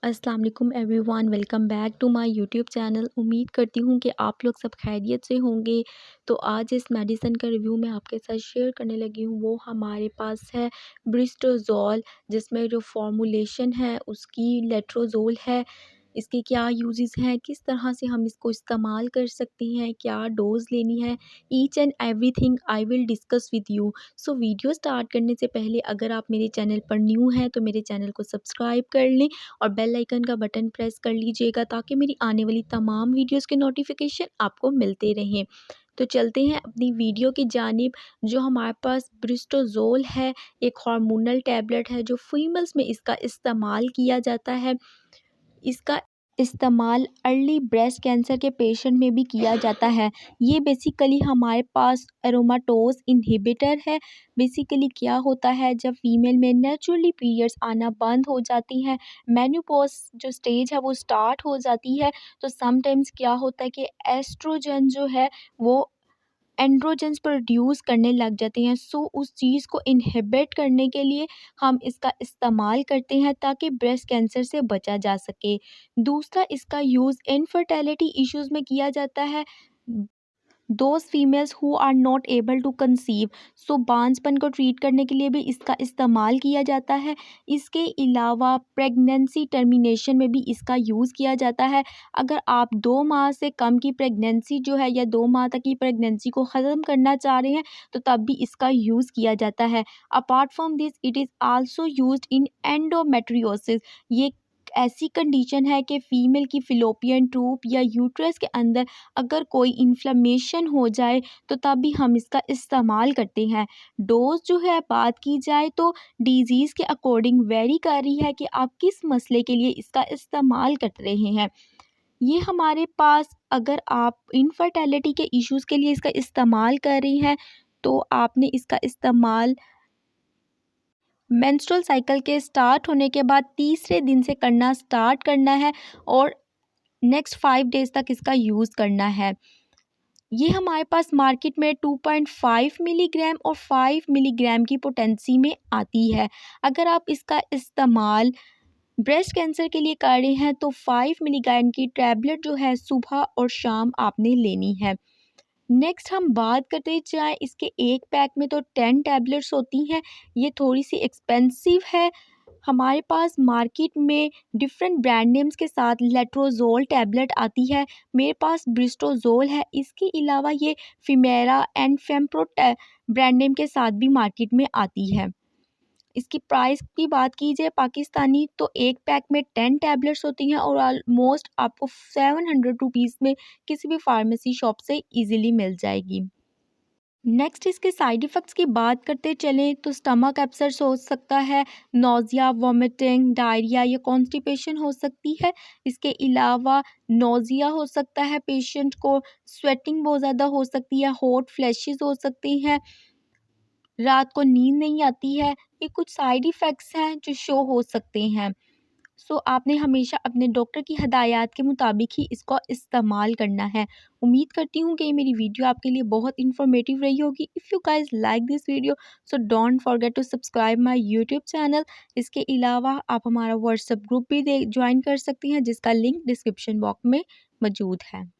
अस्सलाम वालेकुम everyone, welcome back to my YouTube channel. उम्मीद करती हूँ कि आप लोग सब खैरियत से होंगे। तो आज इस मेडिसिन का रिव्यू मैं आपके साथ शेयर करने लगी हूँ। वो हमारे पास है ब्रिस्टोजोल, जिसमें जो फॉर्मूलेशन है उसकी लेट्रोजोल है। इसके क्या यूजेस हैं, किस तरह से हम इसको इस्तेमाल कर सकते हैं, क्या डोज़ लेनी है, each and everything I will discuss with you. So video start करने से पहले अगर आप मेरे चैनल पर न्यू हैं तो मेरे चैनल को सब्सक्राइब कर लें और बेल आइकन का बटन प्रेस कर लीजिएगा ताकि मेरी आने वाली तमाम वीडियोस के नोटिफिकेशन आपको मिलते रहें। तो चलते हैं अपनी वीडियो की जानिब। जो हमारे पास ब्रिस्टोजोल है, एक हार्मोनल टैबलेट है जो फीमेल्स में इसका इस्तेमाल किया जाता है। इसका इस्तेमाल अर्ली ब्रेस्ट कैंसर के पेशेंट में भी किया जाता है। ये बेसिकली हमारे पास एरोमाटोज इन्हिबिटर है। बेसिकली क्या होता है, जब फीमेल में नेचुरली पीरियड्स आना बंद हो जाती हैं, मेनोपॉज जो स्टेज है वो स्टार्ट हो जाती है, तो समटाइम्स क्या होता है कि एस्ट्रोजन जो है वो एंड्रोजन्स प्रोड्यूस करने लग जाते हैं। सो उस चीज़ को इनहिबिट करने के लिए हम इसका इस्तेमाल करते हैं ताकि ब्रेस्ट कैंसर से बचा जा सके। दूसरा, इसका यूज़ इनफर्टिलिटी इश्यूज़ में किया जाता है। Those females who are not able to conceive, so बांझपन को ट्रीट करने के लिए भी इसका इस्तेमाल किया जाता है। इसके अलावा प्रेगनेंसी टर्मिनेशन में भी इसका यूज़ किया जाता है। अगर आप 2 माह से कम की प्रेगनेंसी जो है या 2 माह तक की प्रेगनेंसी को ख़त्म करना चाह रहे हैं तो तब भी इसका यूज़ किया जाता है। Apart from this it is also used in endometriosis. ये ऐसी कंडीशन है कि फ़ीमेल की फ़िलोपियन ट्यूब या यूट्रस के अंदर अगर कोई इन्फ्लेमेशन हो जाए तो तब भी हम इसका इस्तेमाल करते हैं। डोज़ जो है बात की जाए तो डिज़ीज़ के अकॉर्डिंग वेरी कर रही है कि आप किस मसले के लिए इसका इस्तेमाल कर रहे हैं। ये हमारे पास, अगर आप इनफर्टिलिटी के इश्यूज़ के लिए इसका इस्तेमाल कर रही हैं तो आपने इसका इस्तेमाल मेंस्ट्रुअल साइकिल के स्टार्ट होने के बाद तीसरे दिन से करना स्टार्ट करना है और नेक्स्ट 5 डेज़ तक इसका यूज़ करना है। ये हमारे पास मार्केट में 2.5 मिलीग्राम और 5 मिलीग्राम की पोटेंसी में आती है। अगर आप इसका इस्तेमाल ब्रेस्ट कैंसर के लिए कर रहे हैं तो 5 मिलीग्राम की टैबलेट जो है सुबह और शाम आपने लेनी है। नेक्स्ट हम बात करते जाएँ, इसके एक पैक में तो 10 टैबलेट्स होती हैं। ये थोड़ी सी एक्सपेंसिव है। हमारे पास मार्केट में डिफरेंट ब्रांड नेम्स के साथ लेट्रोजोल टैबलेट आती है। मेरे पास ब्रिस्टोजोल है। इसके अलावा ये फिमेरा एंड फेम्प्रो ब्रांड नेम के साथ भी मार्केट में आती है। इसकी प्राइस की बात की जाए पाकिस्तानी तो एक पैक में 10 टैबलेट्स होती हैं और ऑलमोस्ट आपको 700 रुपीज़ में किसी भी फार्मेसी शॉप से इजीली मिल जाएगी। नेक्स्ट, इसके साइड इफ़ेक्ट्स की बात करते चलें तो स्टमक अपसेट्स हो सकता है, नोज़िया, वॉमिटिंग, डायरिया या कॉन्स्टिपेशन हो सकती है। इसके अलावा नोज़िया हो सकता है पेशेंट को, स्वेटिंग बहुत ज़्यादा हो सकती है, हॉट फ्लैशेस हो सकती हैं, रात को नींद नहीं आती है। ये कुछ साइड इफ़ेक्ट्स हैं जो शो हो सकते हैं। सो आपने हमेशा अपने डॉक्टर की हदायत के मुताबिक ही इसको इस्तेमाल करना है। उम्मीद करती हूँ कि ये मेरी वीडियो आपके लिए बहुत इन्फॉर्मेटिव रही होगी। If you guys like this video so don't forget to subscribe my YouTube channel. इसके अलावा आप हमारा व्हाट्सएप ग्रुप भी ज्वाइन कर सकती हैं जिसका लिंक डिस्क्रिप्शन बॉक्स में मौजूद है।